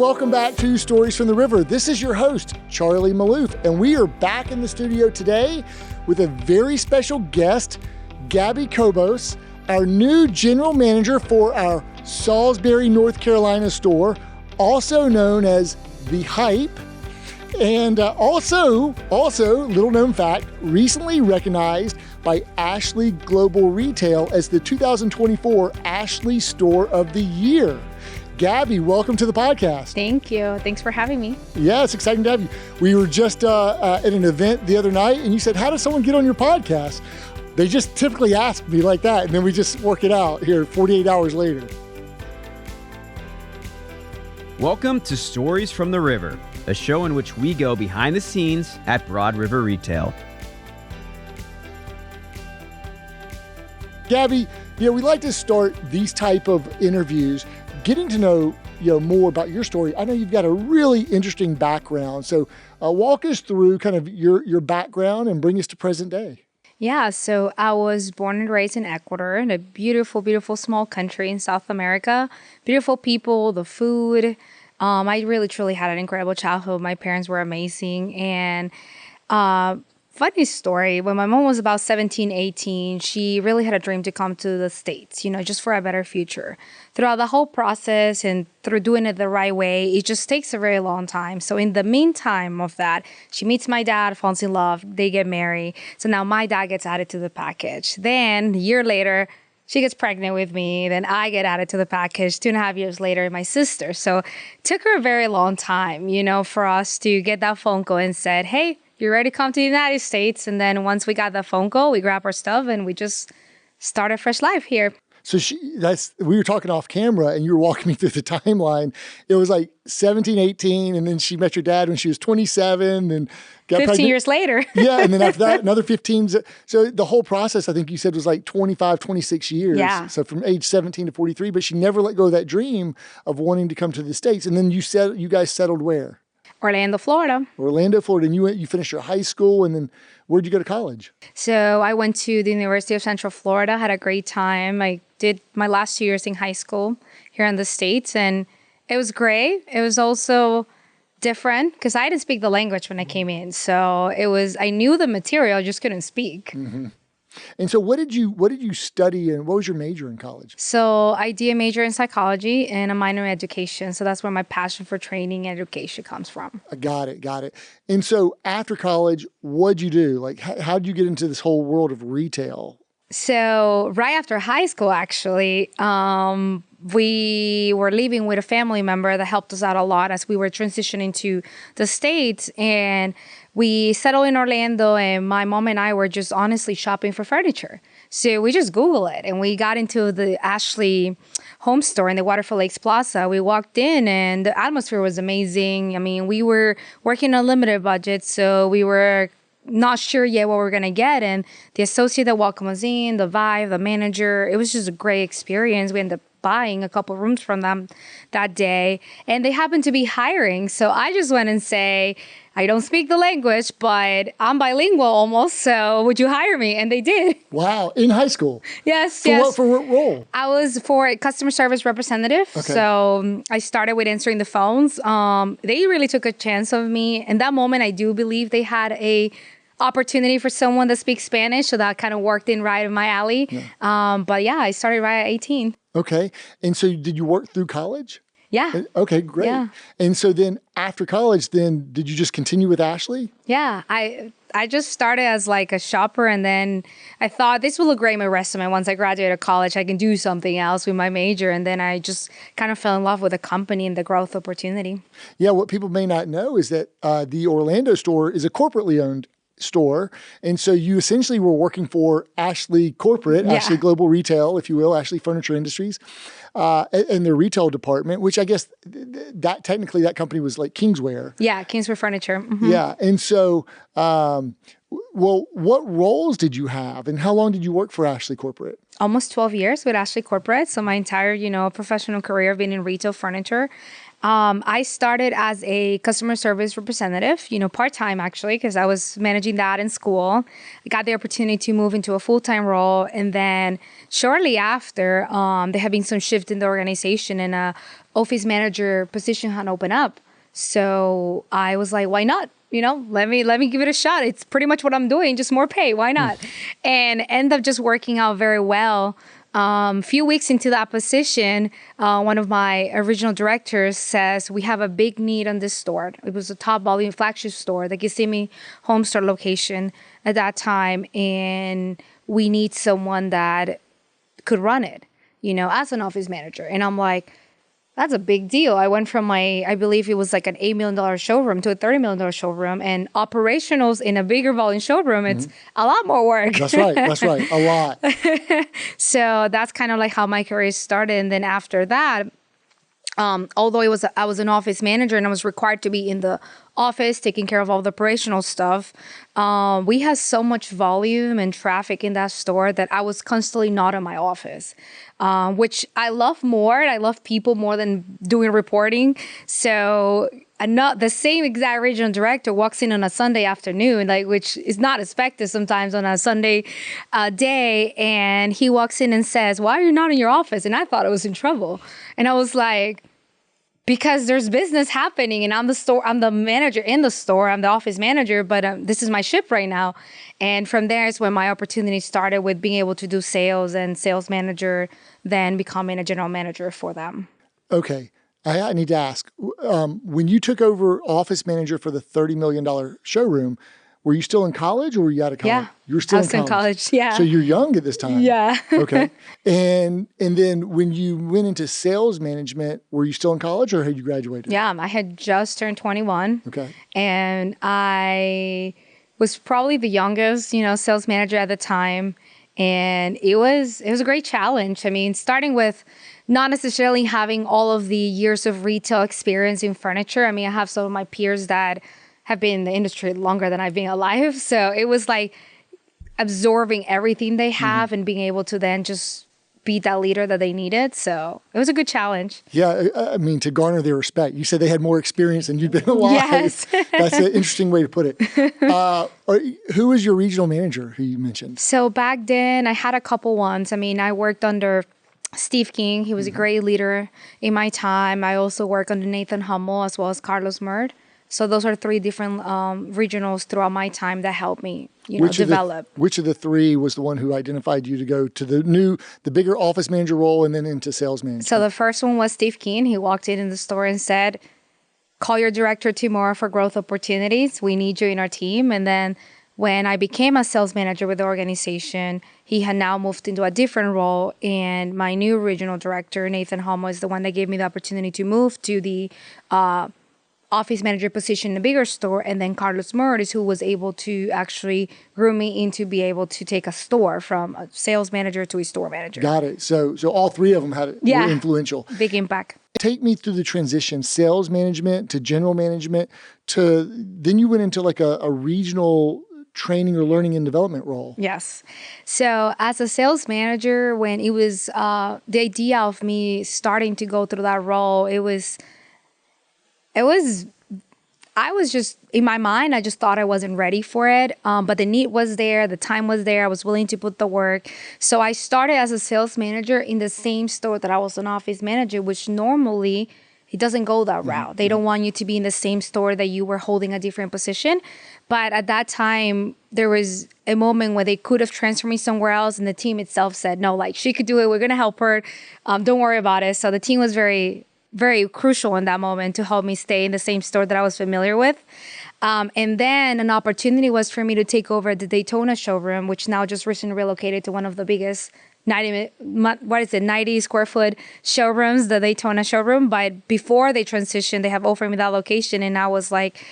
welcome back to Stories from the River. This is your host, Charlie Malouf, and we are back in the studio today with a very special guest, Gabby Cobos, our new general manager for our Salisbury, North Carolina store, also known as The Hype. And also, little known fact, recently recognized by Ashley Global Retail as the 2024 Ashley Store of the Year. Gabby, welcome to the podcast. Thank you. Thanks for having me. Yeah, it's exciting to have you. We were just at an event the other night, and you said, how does someone get on your podcast? They just typically ask me like that, and then we just work it out here 48 hours later. Welcome to Stories from the River, a show in which we go behind the scenes at Broad River Retail. Gabby, we like to start these type of interviews getting to know more about your story. I know you've got a really interesting background, so walk us through kind of your background and bring us to present day. Yeah, so I was born and raised in Ecuador, in a beautiful, beautiful small country in South America. Beautiful people, the food. I really, truly had an incredible childhood. My parents were amazing. And funny story, when my mom was about 17, 18, she really had a dream to come to the States, just for a better future. Throughout the whole process and through doing it the right way, it just takes a very long time. So in the meantime of that, she meets my dad, falls in love, they get married. So now my dad gets added to the package. Then a year later, she gets pregnant with me. Then I get added to the package 2.5 years later, my sister. So it took her a very long time, for us to get that phone call and said, hey, you're ready to come to the United States. And then once we got that phone call, we grabbed our stuff and we just started fresh life here. So we were talking off camera and you were walking me through the timeline. It was like 17, 18, and then she met your dad when she was 27 and got 15 pregnant. Years later. Yeah, and then after that, another 15. So the whole process, I think you said, was like 25, 26 years. Yeah. So from age 17 to 43, but she never let go of that dream of wanting to come to the States. And then you guys settled where? Orlando, Florida. And you finished your high school, and then where'd you go to college? So I went to the University of Central Florida, had a great time. I did my last 2 years in high school here in the States, and it was great. It was also different because I didn't speak the language when I came in. So I knew the material, I just couldn't speak. Mm-hmm. And so what did you study and what was your major in college? So I did a major in psychology and a minor in education. So that's where my passion for training and education comes from. I got it. And so after college, what'd you do? Like, how did you get into this whole world of retail? So right after high school, actually, we were living with a family member that helped us out a lot as we were transitioning to the States. And we settled in Orlando, and my mom and I were just honestly shopping for furniture. So we just Googled it, and we got into the Ashley home store in the Waterfall Lakes Plaza. We walked in, and the atmosphere was amazing. I mean, we were working on a limited budget, so we were not sure yet what we're going to get. And the associate that welcomed us in, the vibe, the manager, it was just a great experience. We ended up buying a couple rooms from them that day, and they happened to be hiring. So I just went and say, I don't speak the language, but I'm bilingual almost. So would you hire me? And they did. Wow. In high school? Yes. For what role? I was for a customer service representative. Okay. So I started with answering the phones. They really took a chance of me. In that moment, I do believe they had a opportunity for someone that speaks Spanish. So that kind of worked in right in my alley. Yeah. But yeah, I started right at 18. Okay. And so did you work through college? Yeah. Okay, great. Yeah. And so then after college, did you just continue with Ashley? Yeah. I just started as like a shopper, and then I thought this will look great in my resume. Once I graduated college, I can do something else with my major. And then I just kind of fell in love with the company and the growth opportunity. Yeah. What people may not know is that the Orlando store is a corporately owned store. And so you essentially were working for Ashley Corporate, yeah. Ashley Global Retail, if you will, Ashley Furniture Industries, in their retail department, which I guess that technically that company was like Kingswear. Yeah, Kingswear Furniture. Mm-hmm. Yeah. And so, what roles did you have and how long did you work for Ashley Corporate? Almost 12 years with Ashley Corporate. So my entire, professional career being in retail furniture. I started as a customer service representative, part-time actually, because I was managing that in school. I got the opportunity to move into a full-time role. And then shortly after, there had been some shift in the organization and a office manager position had opened up. So I was like, why not? Let me give it a shot. It's pretty much what I'm doing, just more pay. Why not? And end up just working out very well. Few weeks into that position, one of my original directors says, we have a big need on this store. It was a top volume flagship store, the Kissimmee home store location at that time. And we need someone that could run it, as an office manager. And I'm like, that's a big deal. I went from I believe it was like an $8 million showroom to a $30 million showroom, and operationals in a bigger volume showroom, it's a lot more work. That's right. A lot. So that's kind of like how my career started. And then after that, although I was an office manager and I was required to be in the office taking care of all the operational stuff, we had so much volume and traffic in that store that I was constantly not in my office, which I love more. I love people more than doing reporting. So the same exact regional director walks in on a Sunday afternoon, which is not expected sometimes on a Sunday day. And he walks in and says, why are you not in your office? And I thought I was in trouble. And I was like, because there's business happening and I'm the manager in the store, I'm the office manager, but this is my ship right now. And from there is when my opportunity started with being able to do sales and sales manager, then becoming a general manager for them. Okay. I need to ask, when you took over office manager for the $30 million showroom, were you still in college or were you out of college? Yeah. You were still I was in college. Yeah. So you're young at this time. Yeah. Okay. And then when you went into sales management, were you still in college or had you graduated? Yeah. I had just turned 21. Okay. And I was probably the youngest, sales manager at the time. And it was a great challenge. I mean, starting with not necessarily having all of the years of retail experience in furniture. I mean, I have some of my peers that have been in the industry longer than I've been alive. So it was like absorbing everything they have and being able to then just be that leader that they needed. So it was a good challenge. Yeah. I mean, to garner their respect, you said they had more experience than you'd been alive. Yes. That's an interesting way to put it. Who was your regional manager who you mentioned? So back then I had a couple ones. I mean, I worked under Steve King. He was a great leader in my time. I also worked under Nathan Hummel as well as Carlos Murd. So those are three different regionals throughout my time that helped me, develop. Which of the three was the one who identified you to go to the bigger office manager role and then into sales management? So the first one was Steve Keen. He walked in the store and said, call your director tomorrow for growth opportunities. We need you in our team. And then when I became a sales manager with the organization, he had now moved into a different role. And my new regional director, Nathan Hummel, is the one that gave me the opportunity to move to the office manager position in a bigger store. And then Carlos Murd is who was able to actually groom me into be able to take a store from a sales manager to a store manager. Got it. So all three of them were influential. Big impact. Take me through the transition, sales management to general management to then you went into like a regional training or learning and development role. Yes. So as a sales manager, when it was the idea of me starting to go through that role, I was just, in my mind, I just thought I wasn't ready for it. But the need was there. The time was there. I was willing to put the work. So I started as a sales manager in the same store that I was an office manager, which normally it doesn't go that route. They don't want you to be in the same store that you were holding a different position. But at that time, there was a moment where they could have transferred me somewhere else. And the team itself said, no, like she could do it. We're going to help her. Don't worry about it. So the team was very crucial in that moment to help me stay in the same store that I was familiar with. And then an opportunity was for me to take over the Daytona showroom, which now just recently relocated to one of the biggest 90 square foot showrooms, the Daytona showroom. But before they transitioned, they have offered me that location. And I was like,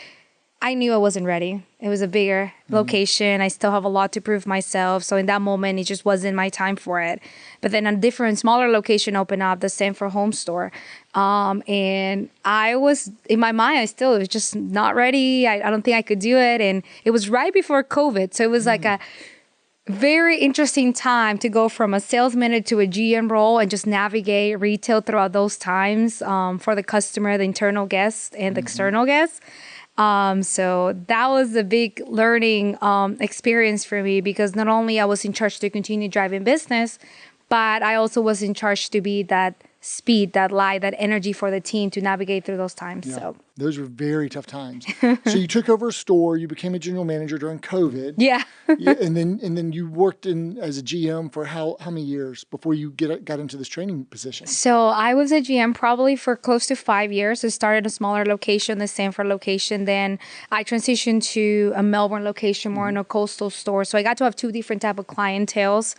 I knew I wasn't ready. It was a bigger location. I still have a lot to prove myself. So in that moment, it just wasn't my time for it. But then a different, smaller location opened up, the Sanford home store. And I was, in my mind, I was just not ready. I don't think I could do it. And it was right before COVID. So it was like very interesting time to go from a sales manager to a GM role and just navigate retail throughout those times for the customer, the internal guests, and the external guests. So that was a big learning experience for me, because not only I was in charge to continue driving business, but I also was in charge to be that speed, that light, that energy for the team to navigate through those times. Yeah. So Those were very tough times. So you took over a store, you became a general manager during COVID. yeah. Yeah, and then you worked in as a GM for how many years before you got into this training position? So I was a GM probably for close to 5 years. I started a smaller location, the Sanford location. Then I transitioned to a Melbourne location, more in a coastal store. So I got to have two different type of clienteles.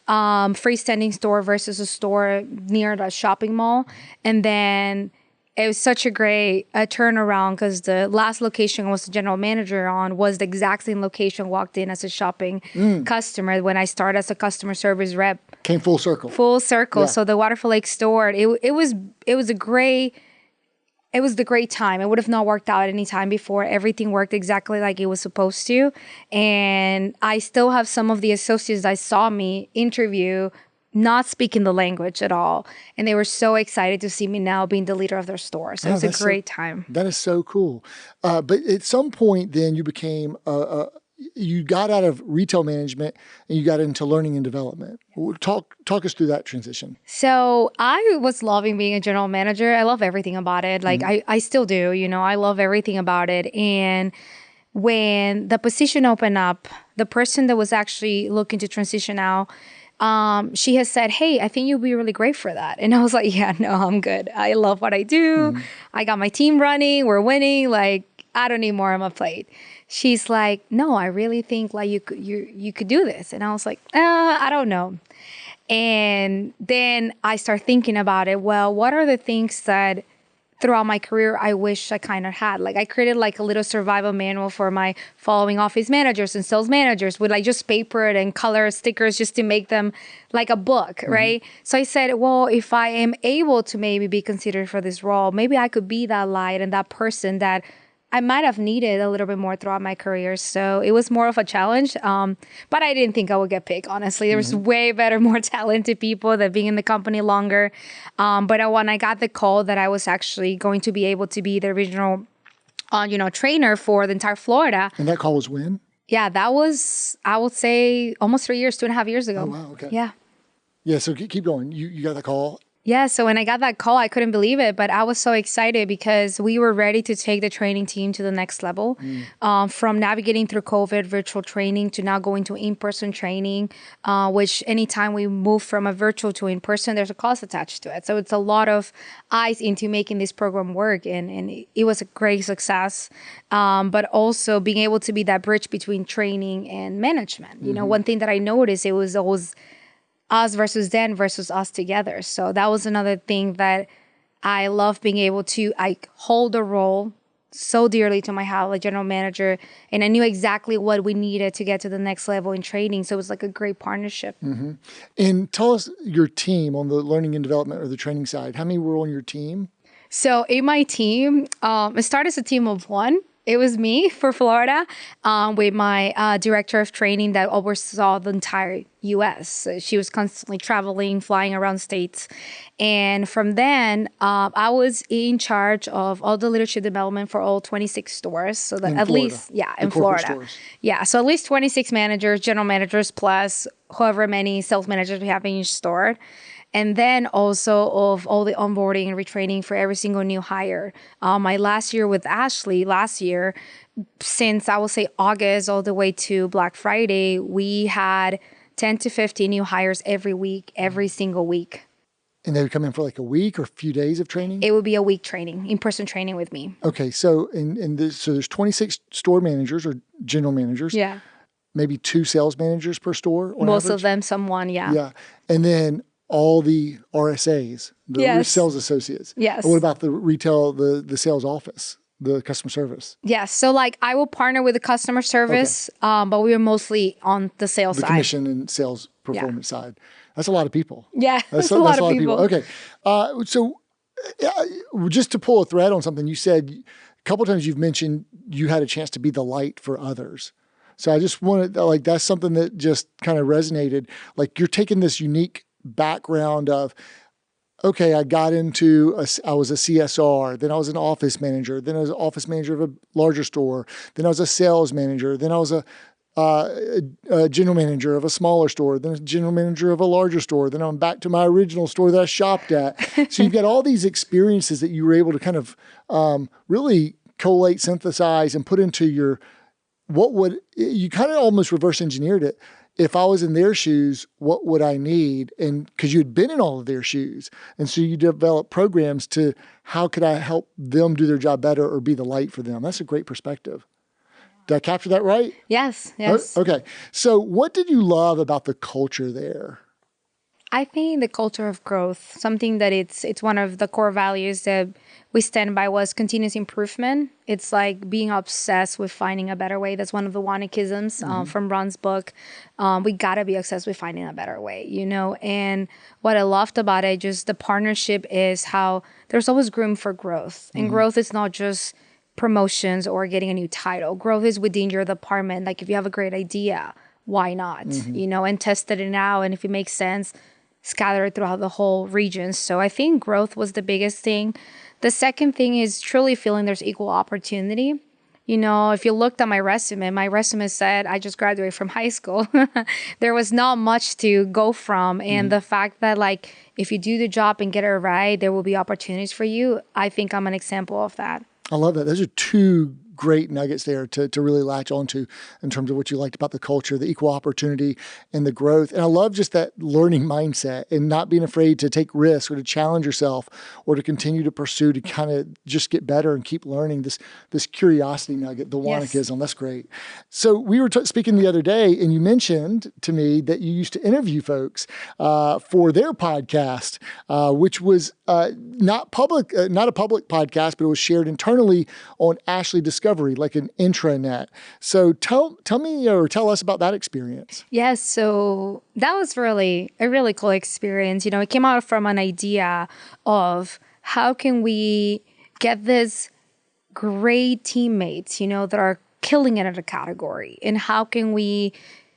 Freestanding store versus a store near the shopping mall. And then it was such a great turnaround, because the last location I was the general manager on was the exact same location, walked in as a shopping customer when I started as a customer service rep. Came full circle. Full circle. Yeah. So the Waterfall Lake store, it was the great time. It would have not worked out any time before. Everything worked exactly like it was supposed to. And I still have some of the associates that saw me interview not speaking the language at all. And they were so excited to see me now being the leader of their store. So it was a great time. That is so cool. But at some point then you became, you got out of retail management and you got into learning and development. Talk us through that transition. So I was loving being a general manager. I love everything about it. Like I still do, I love everything about it. And when the position opened up, the person that was actually looking to transition out, she has said, hey, I think you'll be really great for that. And I was like, yeah, no, I'm good. I love what I do. I got my team running. We're winning. Like, I don't need more on my plate. She's like, no, I really think like you could do this. And I was like, I don't know. And then I start thinking about it. Well, what are the things that throughout my career I wish I kind of had? Like I created like a little survival manual for my following office managers and sales managers with like just paper and color stickers just to make them like a book, right? So I said, well, if I am able to maybe be considered for this role, maybe I could be that light and that person that I might have needed a little bit more throughout my career. So it was more of a challenge. But I didn't think I would get picked, honestly. There was way better, more talented people that being in the company longer. But when I got the call that I was actually going to be able to be the regional, trainer for the entire Florida. And that call was when? Yeah, that was, I would say, almost 3 years, 2.5 years ago. Oh, wow. Okay. Yeah. Yeah. So keep going. You got the call. Yeah, so when I got that call, I couldn't believe it, but I was so excited because we were ready to take the training team to the next level. From navigating through COVID, virtual training, to now going to in-person training, which anytime we move from a virtual to in-person, there's a cost attached to it. So it's a lot of eyes into making this program work, and it was a great success. But also being able to be that bridge between training and management. One thing that I noticed, it was always us versus them versus us together. So that was another thing that I love being able to hold a role so dearly to my heart, like general manager, and I knew exactly what we needed to get to the next level in training. So it was like a great partnership. And tell us your team on the learning and development or the training side. How many were on your team? So in my team, it started as a team of one. It was me for Florida with my director of training that oversaw the entire U.S. She was constantly traveling, flying around states. And from then, I was in charge of all the leadership development for all 26 stores. So that at least, in Florida. Stores. Yeah, so at least 26 managers, general managers, plus however many sales managers we have in each store. And then also of all the onboarding and retraining for every single new hire. My last year with Ashley, since I will say August all the way to Black Friday, we had 10 to 15 new hires every week, every single week. And they would come in for like a week or a few days of training? It would be a week training, in-person training with me. Okay, so so there's 26 store managers or general managers. Yeah. Maybe 2 sales managers per store on Most average? of them, someone, yeah. Yeah. And then all the RSAs, the sales associates. Yes. And what about the retail, the sales office, the customer service? Yes. So like I will partner with the customer service, but we were mostly on the sales side. The commission and sales performance side. That's a lot of people. Yeah, that's a lot of people. Okay. So just to pull a thread on something, you said a couple of times you've mentioned you had a chance to be the light for others. So I just wanted, like, that's something that just kind of resonated. Like, you're taking this unique background of, okay, I was a CSR, then I was an office manager, then I was an office manager of a larger store, then I was a sales manager, then I was a general manager of a smaller store, then a general manager of a larger store, then I'm back to my original store that I shopped at. So you've got all these experiences that you were able to kind of really collate, synthesize, and put into you kind of almost reverse engineered it. If I was in their shoes, what would I need? And because you'd been in all of their shoes. And so you develop programs to how could I help them do their job better or be the light for them? That's a great perspective. Did I capture that right? Yes. Okay. So what did you love about the culture there? I think the culture of growth, something that it's one of the core values that we stand by was continuous improvement. It's like being obsessed with finding a better way. That's one of the Wannikisms from Ron's book. We gotta be obsessed with finding a better way, And what I loved about it, just the partnership, is how there's always room for growth. And growth is not just promotions or getting a new title. Growth is within your department. Like if you have a great idea, why not? And test it out. And if it makes sense, scatter it throughout the whole region. So I think growth was the biggest thing. The second thing is truly feeling there's equal opportunity. If you looked at my resume said I just graduated from high school. There was not much to go from. And the fact that, like, if you do the job and get it right, there will be opportunities for you. I think I'm an example of that. I love that. Those are two great nuggets there to really latch onto in terms of what you liked about the culture, the equal opportunity and the growth. And I love just that learning mindset and not being afraid to take risks or to challenge yourself or to continue to pursue, to kind of just get better and keep learning this curiosity nugget, the Wannikism. That's great. So we were speaking the other day and you mentioned to me that you used to interview folks for their podcast, which was not a public podcast, but it was shared internally on Ashley Discovery, like an intranet. So tell me or tell us about that experience. Yes, so that was really a really cool experience. It came out from an idea of how can we get this great teammates, that are killing it at a category, and how can we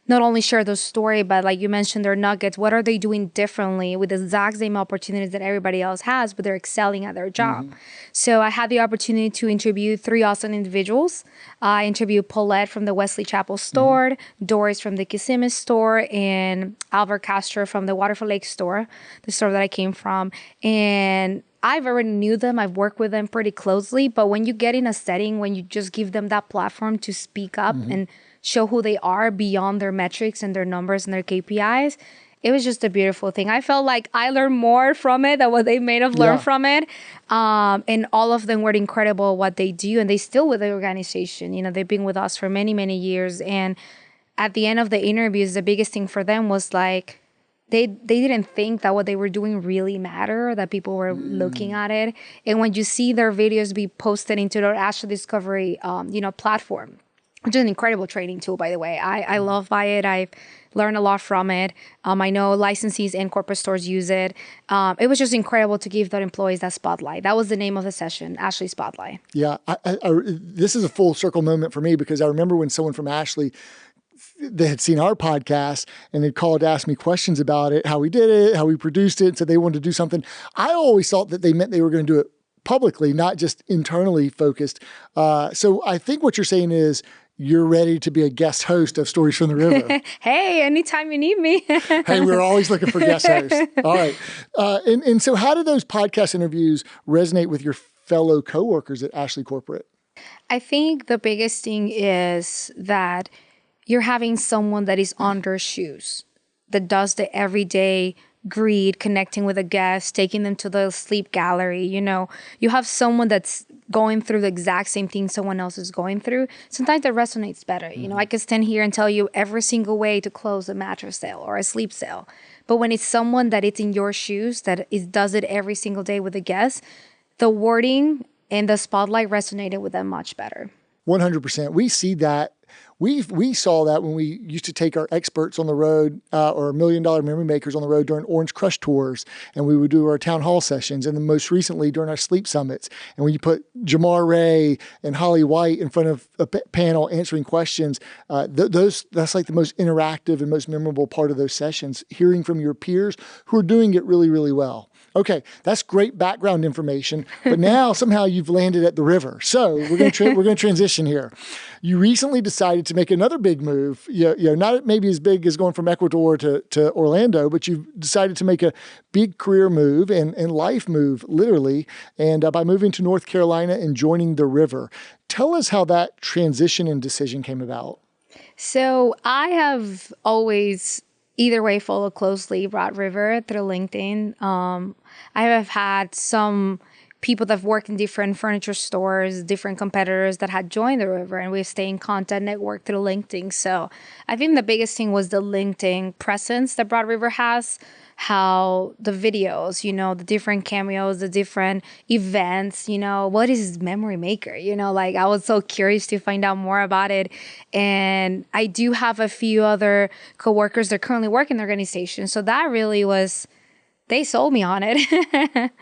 not only share the story, but like you mentioned, their nuggets, what are they doing differently with the exact same opportunities that everybody else has, but they're excelling at their job. So I had the opportunity to interview 3 awesome individuals. I interviewed Paulette from the Wesley Chapel store, Doris from the Kissimmee store, and Albert Castro from the Waterfall Lake store, the store that I came from. And I've already knew them. I've worked with them pretty closely. But when you get in a setting, when you just give them that platform to speak up and show who they are beyond their metrics and their numbers and their KPIs, it was just a beautiful thing. I felt like I learned more from it than what they may have learned from it. And all of them were incredible at what they do. And they still with the organization. They've been with us for many, many years. And at the end of the interviews, the biggest thing for them was like, they didn't think that what they were doing really mattered, that people were looking at it. And when you see their videos be posted into their Ashley Discovery, platform, which is an incredible training tool, by the way. I love by it. I've learned a lot from it. I know licensees and corporate stores use it. It was just incredible to give their employees that spotlight. That was the name of the session, Ashley Spotlight. Yeah, this is a full circle moment for me because I remember when someone from Ashley, they had seen our podcast and they'd called to ask me questions about it, how we did it, how we produced it, so they wanted to do something. I always thought that they meant they were going to do it publicly, not just internally focused. So I think what you're saying is you're ready to be a guest host of Stories from the River. Hey, anytime you need me. Hey, we're always looking for guest hosts. All right. And so how do those podcast interviews resonate with your fellow coworkers at Ashley Corporate? I think the biggest thing is that you're having someone that is on their shoes, that does the everyday greet, connecting with a guest, taking them to the sleep gallery. You have someone that's going through the exact same thing someone else is going through. Sometimes that resonates better. I can stand here and tell you every single way to close a mattress sale or a sleep sale. But when it's someone that it's in your shoes, that does it every single day with a guest, the wording and the spotlight resonated with them much better. 100%. We see that. We saw that when we used to take our experts on the road or $1 million memory makers on the road during Orange Crush tours, and we would do our town hall sessions, and then most recently during our sleep summits. And when you put Jamar Ray and Holly White in front of a panel answering questions, that's like the most interactive and most memorable part of those sessions, hearing from your peers who are doing it really, really well. Okay, that's great background information, but now somehow you've landed at the river. So we're going to transition here. You recently decided to make another big move. Not maybe as big as going from Ecuador to Orlando, but you've decided to make a big career move and life move, literally, and by moving to North Carolina and joining the river. Tell us how that transition and decision came about. So I have always either way followed closely Broad River through LinkedIn. I have had some people that have worked in different furniture stores, different competitors that had joined the river, and we've stayed in contact network through LinkedIn. So I think the biggest thing was the LinkedIn presence that Broad River has, how the videos, the different cameos, the different events, what is Memory Maker? I was so curious to find out more about it. And I do have a few other coworkers that currently work in the organization. So that really was, they sold me on it.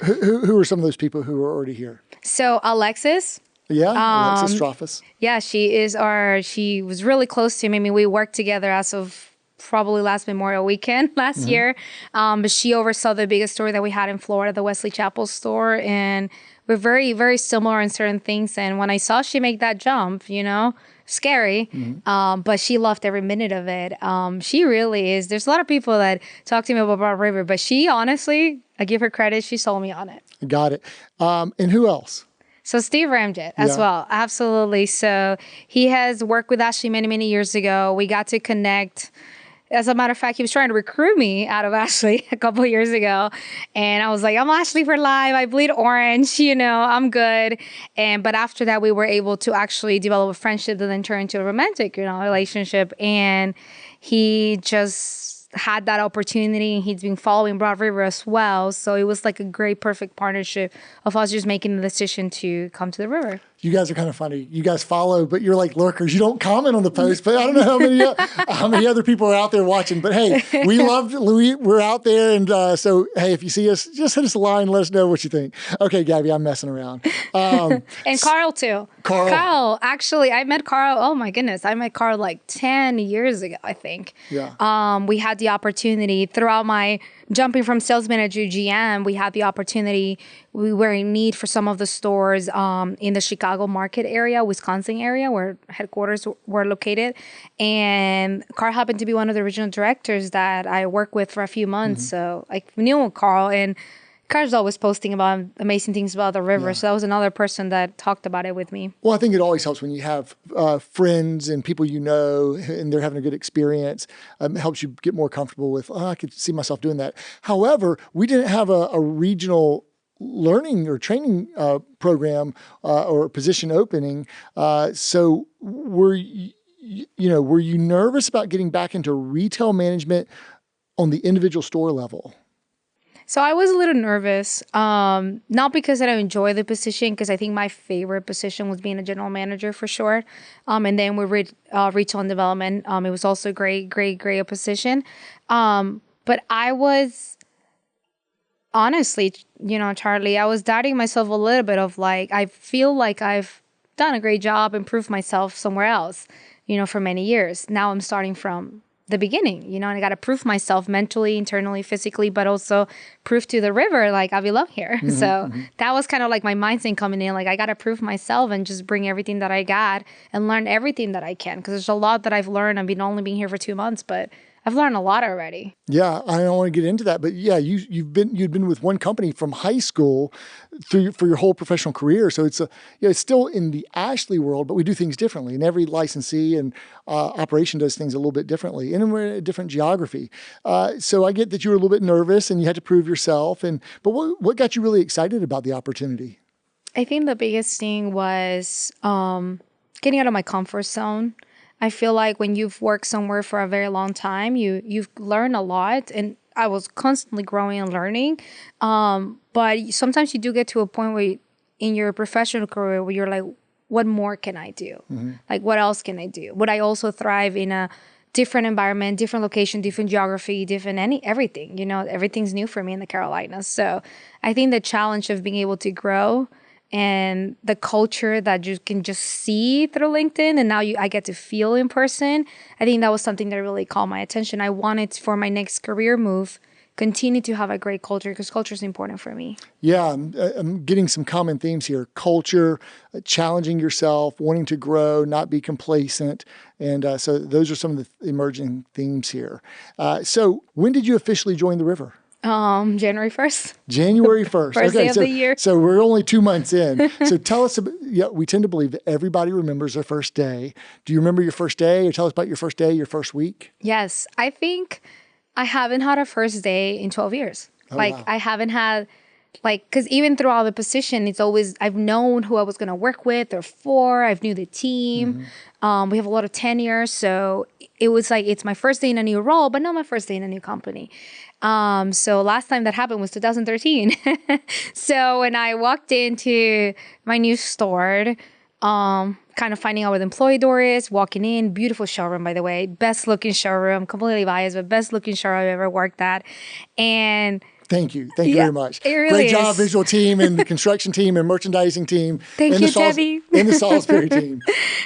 Who are some of those people who are already here? So Alexis. Yeah, Alexis Straffus. Yeah, she was really close to me. I mean, we worked together as of probably last Memorial Weekend last year. But she oversaw the biggest store that we had in Florida, the Wesley Chapel store. And we're very, very similar in certain things. And when I saw she make that jump, scary, but she loved every minute of it. She really is. There's a lot of people that talk to me about Broad River, but she honestly, I give her credit, she sold me on it. Got it. And who else? So Steve Ramjet as well. Absolutely. So he has worked with Ashley many, many years ago. We got to connect. As a matter of fact, he was trying to recruit me out of Ashley a couple of years ago. And I was like, I'm Ashley for life. I bleed orange, I'm good. But after that, we were able to actually develop a friendship that then turned into a romantic, relationship. And he just had that opportunity. He's been following Broad River as well. So it was like a great, perfect partnership of us just making the decision to come to the river. You guys are kind of funny. You guys follow, but you're like lurkers. You don't comment on the post, but I don't know how many other people are out there watching. But hey, we love Louis. We're out there. And so, hey, if you see us, just hit us a line and let us know what you think. Okay, Gabby, I'm messing around. And Carl, too. Carl, actually, I met Carl. Oh, my goodness. I met Carl like 10 years ago, I think. Yeah. We had the opportunity throughout my jumping from sales manager to GM, we had the opportunity. We were in need for some of the stores in the Chicago market area, Wisconsin area, where headquarters were located. And Carl happened to be one of the regional directors that I worked with for a few months. So I knew Carl, and Carl's always posting about amazing things about the river. Yeah. So that was another person that talked about it with me. Well, I think it always helps when you have friends and people and they're having a good experience. It helps you get more comfortable with, I could see myself doing that. However, we didn't have a regional learning or training program or position opening. So were you nervous about getting back into retail management on the individual store level? So I was a little nervous, not because I don't enjoy the position, because I think my favorite position was being a general manager for sure. And then with retail and development, it was also a great position. But I was, honestly, Charlie, I was doubting myself a little bit of like, I feel like I've done a great job, improved myself somewhere else, for many years. Now I'm starting from the beginning, and I got to prove myself mentally, internally, physically, but also prove to the river, like, I belong here. Mm-hmm, so that was kind of like my mindset coming in, like, I got to prove myself and just bring everything that I got and learn everything that I can. Because there's a lot that I've learned. I've only been here for 2 months, but I've learned a lot already. Yeah, I don't want to get into that, but yeah, you'd been with one company from high school for your whole professional career. So it's still in the Ashley world, but we do things differently, and every licensee and operation does things a little bit differently, and we're in a different geography. So I get that you were a little bit nervous and you had to prove yourself. But what got you really excited about the opportunity? I think the biggest thing was getting out of my comfort zone. I feel like when you've worked somewhere for a very long time, you've learned a lot, and I was constantly growing and learning. But sometimes you do get to a point where in your professional career where you're like, what more can I do? Like, what else can I do? Would I also thrive in a different environment, different location, different geography, everything, everything's new for me in the Carolinas. So I think the challenge of being able to grow and the culture that you can just see through LinkedIn and now I get to feel in person, I think that was something that really caught my attention. I wanted for my next career move, continue to have a great culture because culture is important for me. Yeah, I'm getting some common themes here. Culture, challenging yourself, wanting to grow, not be complacent. And so those are some of the emerging themes here. So when did you officially join the River? January 1st. January 1st. First day of the year. So we're only 2 months in. So tell us, we tend to believe that everybody remembers their first day. Do you remember your first day, or tell us about your first day, your first week? Yes, I think I haven't had a first day in 12 years. Wow. I haven't had, because even throughout the position, it's always, I've known who I was going to work with or for. I've knew the team. We have a lot of tenure. So it was like, it's my first day in a new role, but not my first day in a new company. So last time that happened was 2013. So when I walked into my new store, kind of finding out where the employee door is, walking in, beautiful showroom, by the way, best looking showroom, completely biased, but best looking showroom I've ever worked at. And Thank you very much. It really Great is. job, visual team and the construction team and merchandising team. Thank you, Debbie. And the Salisbury team.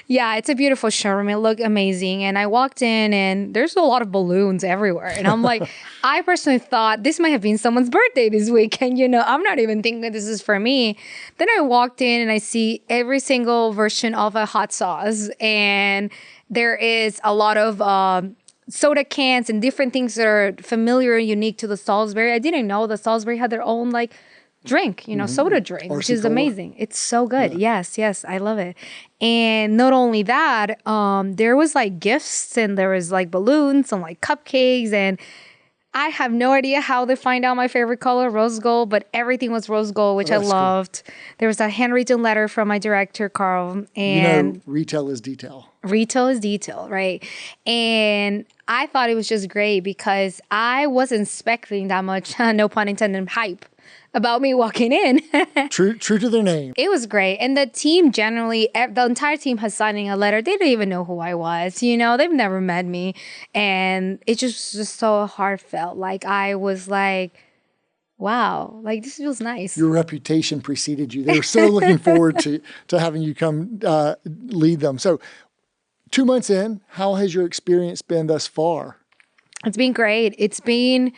Yeah, it's a beautiful showroom. It looked amazing. And I walked in and there's a lot of balloons everywhere. And I'm like, I personally thought this might have been someone's birthday this week. And, I'm not even thinking this is for me. Then I walked in and I see every single version of a hot sauce. And there is a lot of soda cans and different things that are familiar and unique to the Salisbury. I didn't know the Salisbury had their own drink, soda drink, which is amazing. It's so good. Yeah. Yes, I love it. And not only that, there was gifts and there was balloons and cupcakes, and I have no idea how they find out my favorite color, rose gold, but everything was rose gold, which I loved. Cool. There was a handwritten letter from my director, Carl. And retail is detail. Retail is detail, right? And I thought it was just great because I wasn't expecting that much, no pun intended, hype about me walking in. True to their name. It was great. And the team generally, the entire team has signing a letter. They didn't even know who I was. They've never met me. And it just so heartfelt. I was wow, this feels nice. Your reputation preceded you. They were so looking forward to having you come lead them. So 2 months in, how has your experience been thus far? It's been great. It's been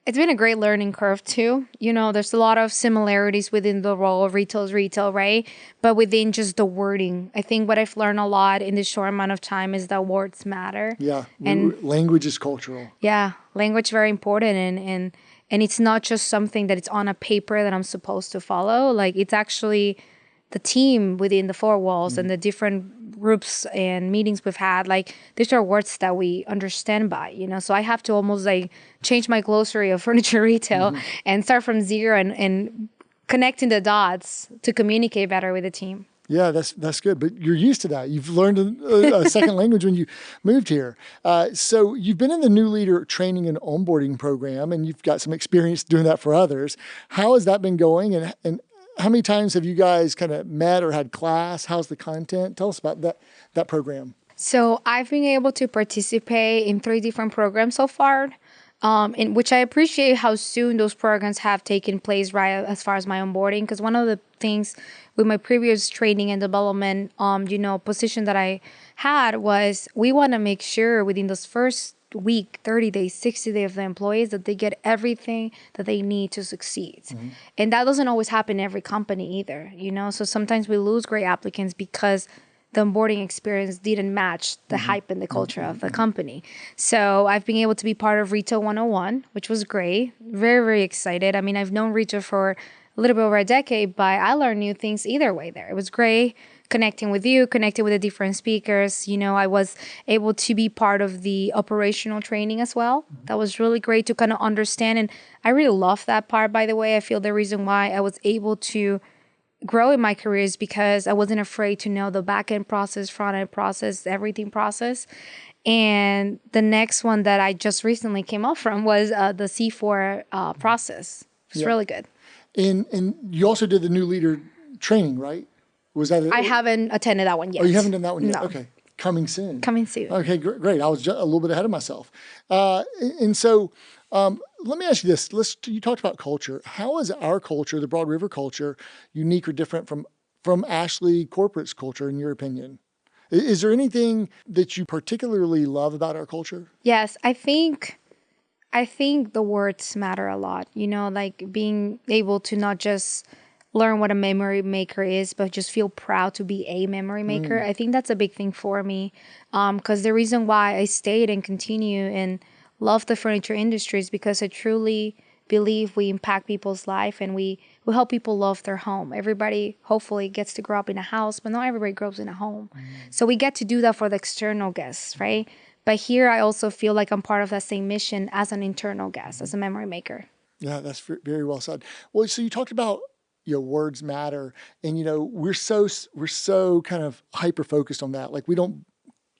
a great learning curve too. There's a lot of similarities within the role of retail is retail, right? But within just the wording, I think what I've learned a lot in this short amount of time is that words matter. Yeah, and language is cultural. Yeah, language very important, and it's not just something that it's on a paper that I'm supposed to follow. It's actually the team within the four walls and the different groups and meetings we've had. These are words that we understand by, so I have to almost change my glossary of furniture retail and start from zero and connecting the dots to communicate better with the team. Yeah, that's good. But you're used to that. You've learned a second language when you moved here. So you've been in the new leader training and onboarding program, and you've got some experience doing that for others. How has that been going? And how many times have you guys kind of met or had class? How's the content? Tell us about that program. So I've been able to participate in 3 different programs so far, in which I appreciate how soon those programs have taken place right as far as my onboarding. Because one of the things with my previous training and development, position that I had was we want to make sure within those first week, 30 days, 60 days of the employees that they get everything that they need to succeed. And that doesn't always happen in every company either, so sometimes we lose great applicants because the onboarding experience didn't match the hype and the culture of the company. So I've been able to be part of Retail 101, which was great. Very, very excited. I mean, I've known retail for a little bit over a decade, but I learned new things either way there. It was great connecting with you, connecting with the different speakers. I was able to be part of the operational training as well. That was really great to kind of understand. And I really love that part, by the way. I feel the reason why I was able to grow in my career is because I wasn't afraid to know the back-end process, front-end process, everything process. And the next one that I just recently came off from was the C4 process. It's really good. And you also did the new leader training, right? Was that? I haven't attended that one yet. Oh, you haven't done that one yet? No. Okay. Coming soon. Coming soon. Okay, great. I was just a little bit ahead of myself. And so let me ask you this. You talked about culture. How is our culture, the Broad River culture, unique or different from Ashley Corporate's culture, in your opinion? Is there anything that you particularly love about our culture? Yes, I think the words matter a lot. Like being able to not just learn what a memory maker is, but just feel proud to be a memory maker. I think that's a big thing for me. Because the reason why I stayed and continue and love the furniture industry is because I truly believe we impact people's life and we help people love their home. Everybody hopefully gets to grow up in a house, but not everybody grows in a home. So we get to do that for the external guests, right? But here I also feel like I'm part of that same mission as an internal guest, as a memory maker. Yeah, that's very well said. Well, so you talked about words matter, and we're so kind of hyper focused on that. Like we don't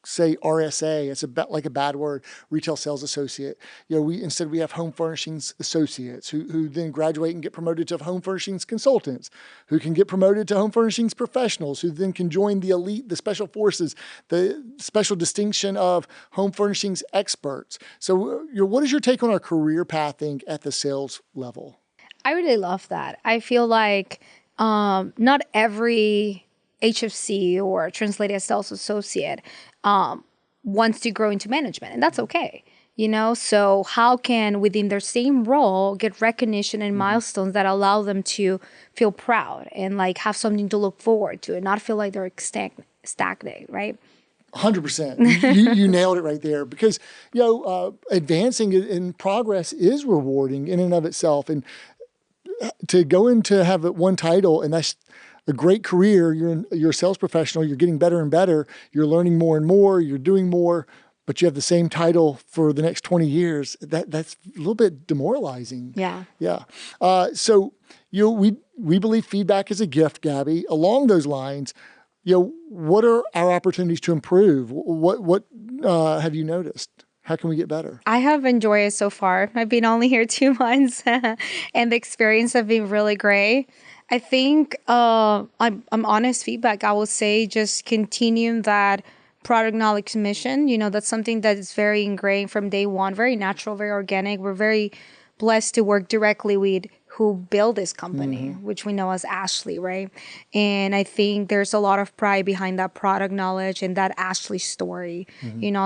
say RSA; it's like a bad word. Retail sales associate. Instead we have home furnishings associates who then graduate and get promoted to home furnishings consultants, who can get promoted to home furnishings professionals, who then can join the elite, the special forces, the special distinction of home furnishings experts. So, what is your take on our career pathing at the sales level? I really love that. I feel like not every HFC or translated sales associate wants to grow into management, and that's okay. So how can within their same role get recognition and milestones that allow them to feel proud and like have something to look forward to and not feel like they're stagnant, right? 100%. You nailed it right there, because advancing in progress is rewarding in and of itself, and to go into have one title, and that's a great career. You're a sales professional. You're getting better and better. You're learning more and more. You're doing more, but you have the same title for the next 20 years. That's a little bit demoralizing. Yeah. Yeah. So we believe feedback is a gift, Gabby. Along those lines, what are our opportunities to improve? What have you noticed? How can we get better? I have enjoyed it so far. I've been only here 2 months and the experience has been really great. I think I'm honest feedback. I would say just continuing that product knowledge mission. That's something that is very ingrained from day one, very natural, very organic. We're very blessed to work directly with who built this company, which we know as Ashley, right? And I think there's a lot of pride behind that product knowledge and that Ashley story,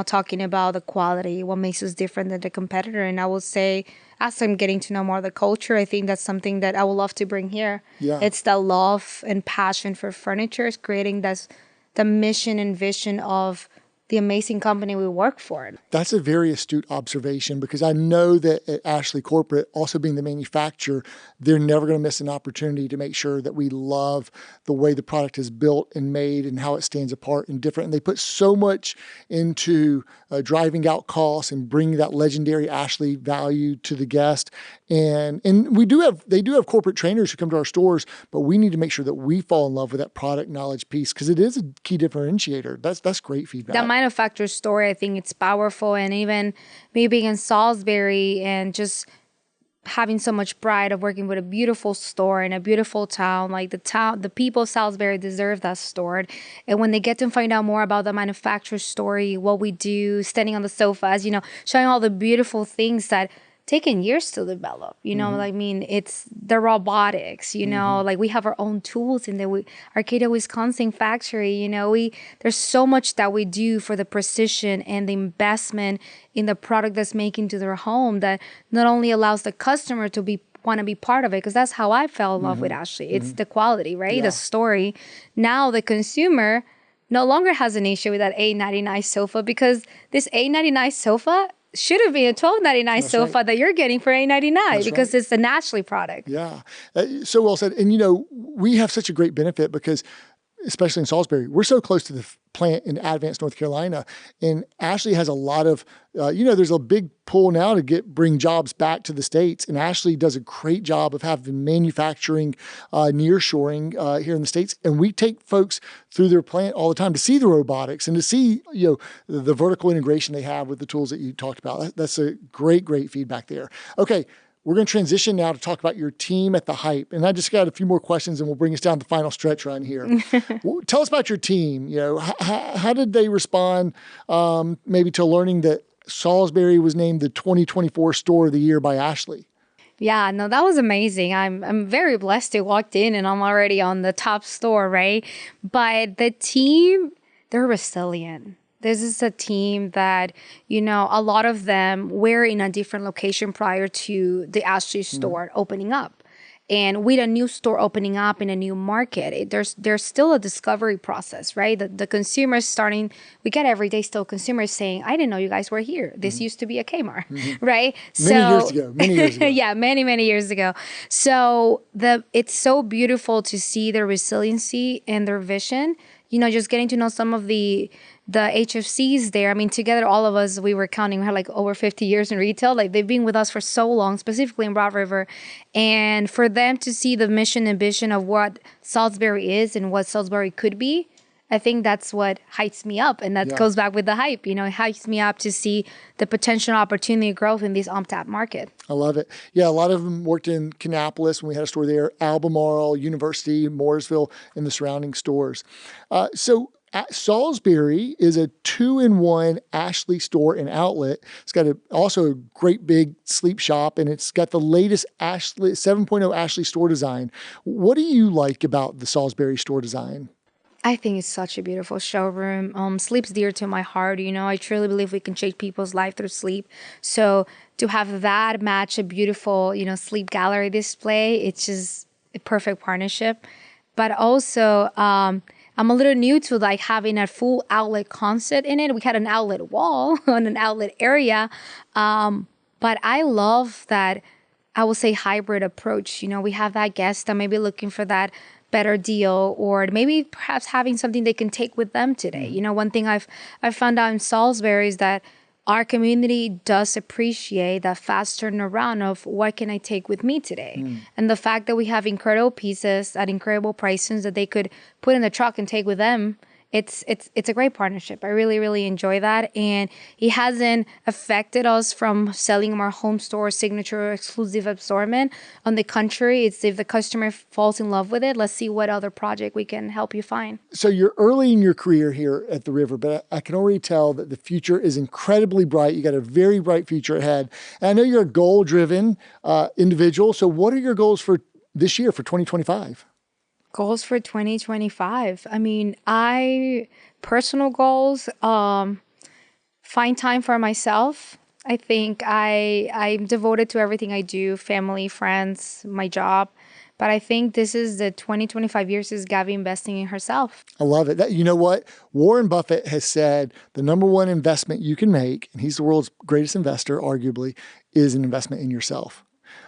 talking about the quality, what makes us different than the competitor. And I will say, as I'm getting to know more of the culture, I think that's something that I would love to bring here. Yeah. It's the love and passion for furniture, creating the mission and vision of the amazing company we work for. That's a very astute observation, because I know that at Ashley Corporate, also being the manufacturer, they're never going to miss an opportunity to make sure that we love the way the product is built and made and how it stands apart and different. And they put so much into driving out costs and bringing that legendary Ashley value to the guest. And they do have corporate trainers who come to our stores, but we need to make sure that we fall in love with that product knowledge piece, because it is a key differentiator. That's great feedback. That manufacturer story, I think it's powerful. And even me being in Salisbury and just having so much pride of working with a beautiful store in a beautiful town, like the people of Salisbury deserve that store. And when they get to find out more about the manufacturer story, what we do, standing on the sofas, showing all the beautiful things that taken years to develop, it's the robotics, like we have our own tools in the Arcadia, Wisconsin factory, there's so much that we do for the precision and the investment in the product that's making to their home that not only allows the customer to want to be part of it, because that's how I fell in love with Ashley. It's the quality, right? Yeah. The story. Now the consumer no longer has an issue with that $8.99 sofa, because this $8.99 sofa should have been a $12.99 sofa that you're getting for $8.99 because it's an Ashley product. Yeah. So well said. And, we have such a great benefit because, especially in Salisbury, we're so close to the plant in Advance, North Carolina. And Ashley has a lot of, there's a big pull now to bring jobs back to the States. And Ashley does a great job of having manufacturing nearshoring here in the States. And we take folks through their plant all the time to see the robotics and to see, the vertical integration they have with the tools that you talked about. That's a great feedback there. Okay. we're going to transition now to talk about your team at the Hype. And I just got a few more questions and we'll bring us down to the final stretch run here. Tell us about your team. How did they respond maybe to learning that Salisbury was named the 2024 Store of the Year by Ashley? Yeah, no, that was amazing. I'm very blessed to walked in and I'm already on the top store, right? But the team, they're resilient. This is a team that, a lot of them were in a different location prior to the Ashley store opening up. And with a new store opening up in a new market, there's still a discovery process, right? The consumer's we get every day still consumers saying, I didn't know you guys were here. This used to be a Kmart, right? Many years ago. Yeah, many years ago. So it's so beautiful to see their resiliency and their vision, just getting to know some of the HFCs there. I mean, together, all of us, we were counting, we had like over 50 years in retail. Like they've been with us for so long, specifically in Broad River. And for them to see the mission and vision of what Salisbury is and what Salisbury could be, I think that's what hypes me up. And that goes back with the hype. It hypes me up to see the potential opportunity growth in this untapped market. I love it. Yeah, a lot of them worked in Kannapolis when we had a store there, Albemarle, University, Mooresville, and the surrounding stores. Salisbury is a 2-in-1 Ashley store and outlet. It's got also a great big sleep shop, and it's got the latest Ashley 7.0 Ashley store design. What do you like about the Salisbury store design? I think it's such a beautiful showroom. Sleep's dear to my heart. I truly believe we can change people's life through sleep. So to have that match a beautiful, sleep gallery display, it's just a perfect partnership. But also, I'm a little new to like having a full outlet concept in it. We had an outlet wall and an outlet area. But I love that, I will say, hybrid approach. We have that guest that may be looking for that better deal, or maybe perhaps having something they can take with them today. One thing I've found out in Salisbury is that our community does appreciate that fast turnaround of what can I take with me today. And the fact that we have incredible pieces at incredible prices that they could put in the truck and take with them, it's a great partnership. I really, really enjoy that. And it hasn't affected us from selling our home store signature exclusive assortment. On the contrary, it's if the customer falls in love with it, let's see what other project we can help you find. So you're early in your career here at the River, but I can already tell that the future is incredibly bright. You got a very bright future ahead. And I know you're a goal-driven individual. So what are your goals for this year, for 2025? Goals for 2025. I mean, personal goals, find time for myself. I think I'm devoted to everything I do, family, friends, my job. But I think this is the 2025 years is Gabby investing in herself. I love it. You know what? Warren Buffett has said the number one investment you can make, and he's the world's greatest investor, arguably, is an investment in yourself.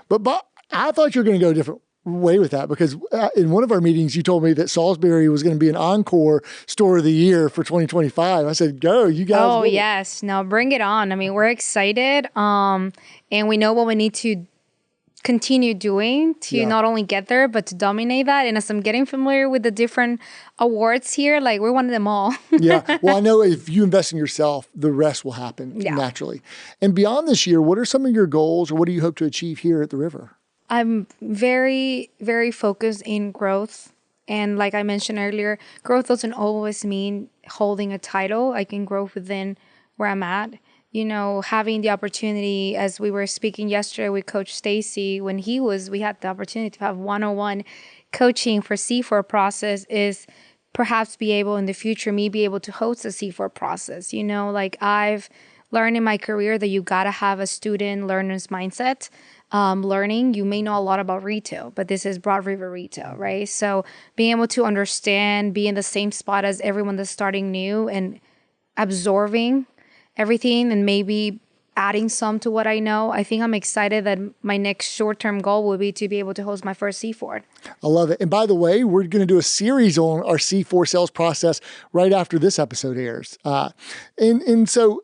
But I thought you were going to go a different way with that, because in one of our meetings, you told me that Salisbury was going to be an encore store of the year for 2025. I said, go, you guys. Oh, yes. No, bring it on. I mean, we're excited. And we know what we need to continue doing to not only get there, but to dominate that. And as I'm getting familiar with the different awards here, like we wanted them all. Yeah. Well, I know if you invest in yourself, the rest will happen naturally. And beyond this year, what are some of your goals, or what do you hope to achieve here at the River? I'm very, very focused in growth. And like I mentioned earlier, growth doesn't always mean holding a title. I can grow within where I'm at. Having the opportunity, as we were speaking yesterday with Coach Stacy, when we had the opportunity to have one-on-one coaching for C4 process, is perhaps be able in the future, be able to host a C4 process. Like I've learned in my career that you got to have a student learner's mindset. Learning, you may know a lot about retail, but this is Broad River retail, right? So being able to understand, be in the same spot as everyone that's starting new and absorbing everything and maybe adding some to what I know. I think I'm excited that my next short-term goal will be to be able to host my first C4. I love it. And by the way, we're going to do a series on our C4 sales process right after this episode airs. And so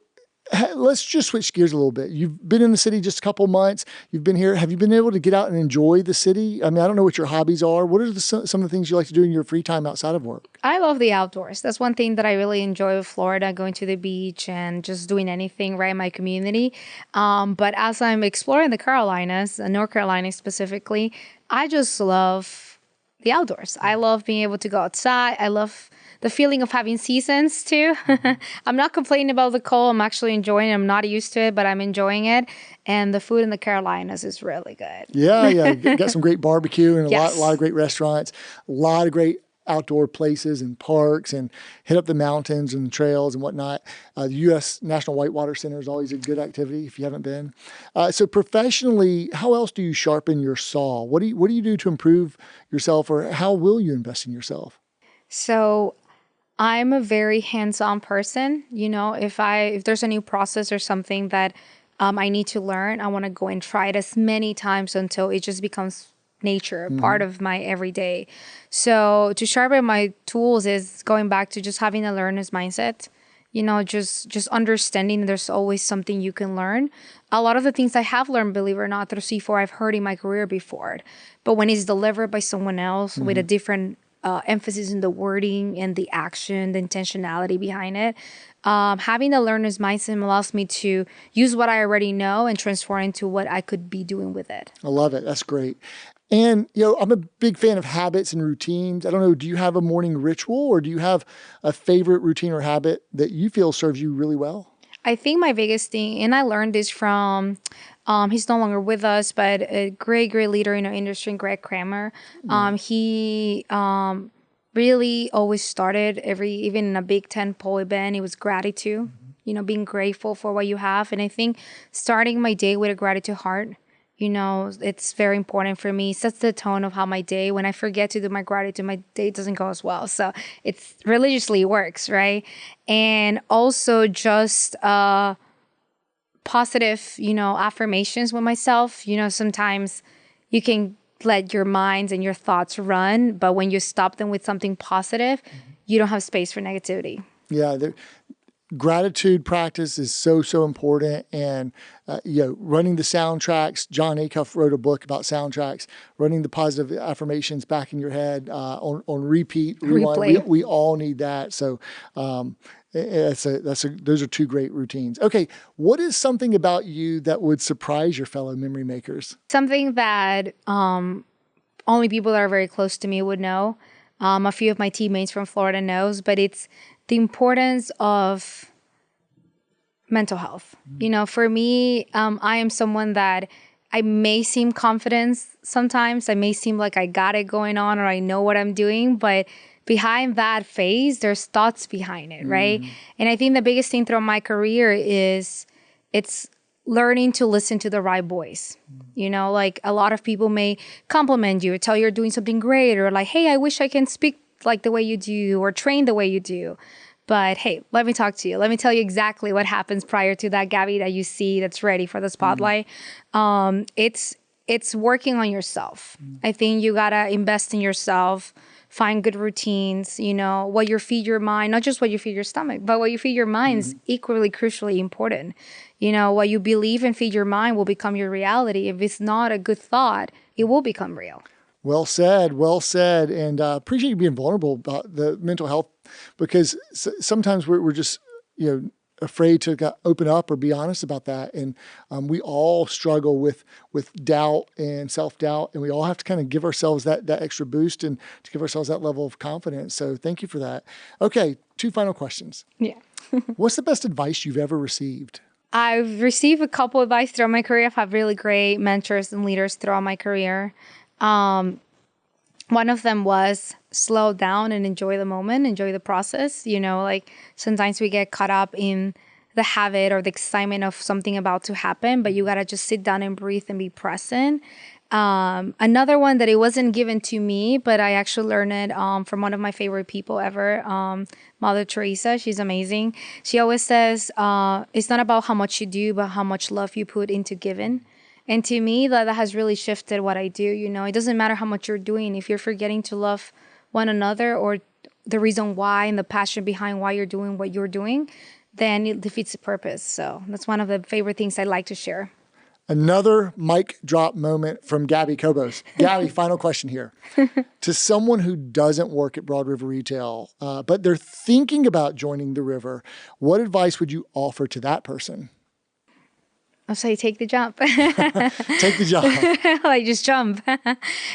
Let's just switch gears a little bit. You've been in the city just a couple months. You've been here. Have you been able to get out and enjoy the city? I mean, I don't know what your hobbies are. What are some of the things you like to do in your free time outside of work? I love the outdoors. That's one thing that I really enjoy with Florida, going to the beach and just doing anything right in my community. But as I'm exploring the Carolinas, North Carolina specifically, I just love the outdoors. I love being able to go outside. I love the feeling of having seasons too. I'm not complaining about the cold. I'm actually enjoying it. I'm not used to it, but I'm enjoying it. And the food in the Carolinas is really good. Yeah. Got some great barbecue and Yes. a lot of great restaurants, a lot of great outdoor places and parks, and hit up the mountains and the trails and whatnot. The U.S. National Whitewater Center is always a good activity if you haven't been. So professionally, how else do you sharpen your saw? What do you do to improve yourself, or how will you invest in yourself? So I'm a very hands-on person. You know, if there's a new process or something that I need to learn, I want to go and try it as many times until it just becomes nature, part of my everyday. So to sharpen my tools is going back to just having a learner's mindset. You know, just understanding there's always something you can learn. A lot of the things I have learned, believe it or not, through C4, I've heard in my career before. But when it's delivered by someone else with a different emphasis in the wording and the action, the intentionality behind it. Having a learner's mindset allows me to use what I already know and transform into what I could be doing with it. I love it. That's great. And, I'm a big fan of habits and routines. I don't know, do you have a morning ritual, or do you have a favorite routine or habit that you feel serves you really well? I think my biggest thing, and I learned this from, he's no longer with us, but a great leader in our industry, Greg Kramer. He really always started even in a big tentpole event, it was gratitude, being grateful for what you have. And I think starting my day with a gratitude heart, it's very important for me. It sets the tone of how my day, when I forget to do my gratitude, my day doesn't go as well. So it's religiously works, right? And also just positive, affirmations with myself. Sometimes you can let your minds and your thoughts run, but when you stop them with something positive, you don't have space for negativity. Yeah, gratitude practice is so important. And, running the soundtracks. John Acuff wrote a book about soundtracks, running the positive affirmations back in your head on repeat. Replay. We all need that. So those are two great routines. Okay, what is something about you that would surprise your fellow memory makers? Something that only people that are very close to me would know. A few of my teammates from Florida knows, but it's the importance of mental health. For me, I am someone that I may seem confident sometimes. I may seem like I got it going on, or I know what I'm doing, but behind that phase, there's thoughts behind it, right? And I think the biggest thing throughout my career is it's learning to listen to the right voice. Like a lot of people may compliment you or tell you're doing something great, or like, hey, I wish I can speak like the way you do or train the way you do. But hey, let me talk to you. Let me tell you exactly what happens prior to that Gabby that you see that's ready for the spotlight. It's working on yourself. I think you gotta invest in yourself, find good routines, what you feed your mind, not just what you feed your stomach, but what you feed your mind is equally crucially important. What you believe and feed your mind will become your reality. If it's not a good thought, it will become real. Well said. And appreciate you being vulnerable about the mental health, because sometimes we're just, afraid to open up or be honest about that. And we all struggle with doubt and self-doubt, and we all have to kind of give ourselves that extra boost and to give ourselves that level of confidence. So thank you for that. Okay, 2 final questions. Yeah. What's the best advice you've ever received? I've received a couple of advice throughout my career. I've had really great mentors and leaders throughout my career. One of them was slow down and enjoy the moment, enjoy the process. Like sometimes we get caught up in the habit or the excitement of something about to happen, but you got to just sit down and breathe and be present. Another one that it wasn't given to me, but I actually learned it from one of my favorite people ever, Mother Teresa. She's amazing. She always says, it's not about how much you do, but how much love you put into giving. And to me, that has really shifted what I do. It doesn't matter how much you're doing. If you're forgetting to love one another, or the reason why and the passion behind why you're doing what you're doing, then it defeats the purpose. So that's one of the favorite things I like to share. Another mic drop moment from Gabby Cobos. Gabby, final question here. To someone who doesn't work at Broad River Retail, but they're thinking about joining the river, what advice would you offer to that person? I'll say take the jump. Take the jump. Like just jump.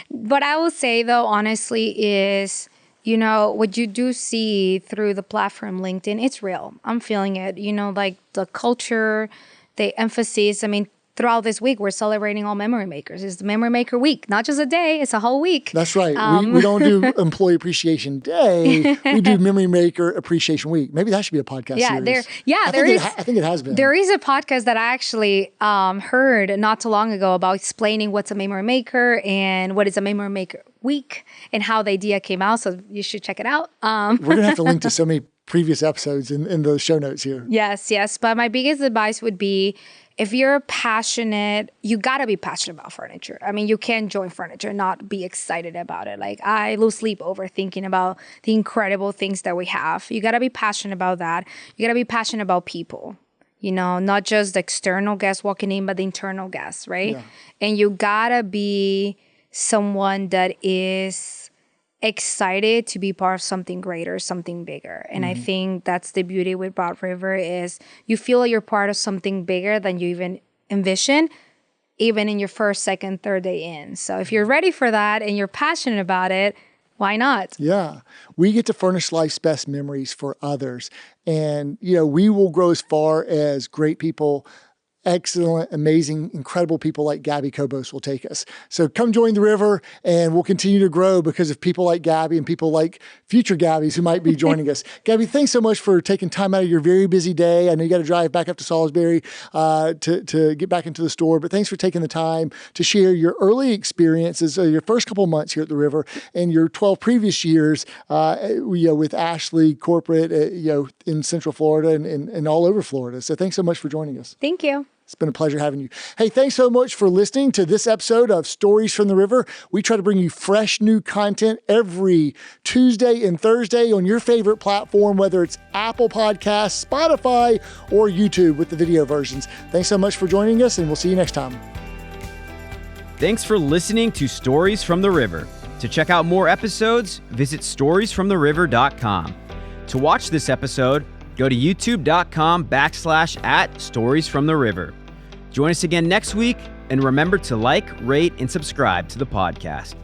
What I will say though, honestly, is, you know, what you do see through the platform LinkedIn, it's real. I'm feeling it. You know, like the culture, the emphasis. I mean, throughout this week, we're celebrating all memory makers. It's the Memory Maker Week, not just a day, it's a whole week. That's right. We don't do Employee Appreciation Day. We do Memory Maker Appreciation Week. Maybe that should be a podcast series. I think it has been. There is a podcast that I actually heard not too long ago about explaining what's a Memory Maker and what is a Memory Maker Week and how the idea came out. So you should check it out. We're going to have to link to so many previous episodes in the show notes here. Yes. But my biggest advice would be, if you're passionate, you got to be passionate about furniture. I mean, you can't join furniture and not be excited about it. Like, I lose sleep over thinking about the incredible things that we have. You got to be passionate about that. You got to be passionate about people, you know, not just the external guests walking in, but the internal guests, right? Yeah. And you got to be someone that is excited to be part of something greater, something bigger. And I think that's the beauty with Broad River is you feel like you're part of something bigger than you even envision, even in your first, second, third day in. So if you're ready for that and you're passionate about it, why not? Yeah. We get to furnish life's best memories for others. And, you know, we will grow as far as great people, excellent, amazing, incredible people like Gabby Cobos will take us. So come join the river and we'll continue to grow because of people like Gabby and people like future Gabbys who might be joining us. Gabby, thanks so much for taking time out of your very busy day. I know you got to drive back up to Salisbury to get back into the store, but thanks for taking the time to share your early experiences, your first couple of months here at the river and your 12 previous years with Ashley corporate in Central Florida and all over Florida. So thanks so much for joining us. Thank you. It's been a pleasure having you. Hey, thanks so much for listening to this episode of Stories from the River. We try to bring you fresh new content every Tuesday and Thursday on your favorite platform, whether it's Apple Podcasts, Spotify, or YouTube with the video versions. Thanks so much for joining us, and we'll see you next time. Thanks for listening to Stories from the River. To check out more episodes, visit storiesfromtheriver.com. To watch this episode, go to youtube.com/@storiesfromtheriver. Join us again next week, and remember to like, rate, and subscribe to the podcast.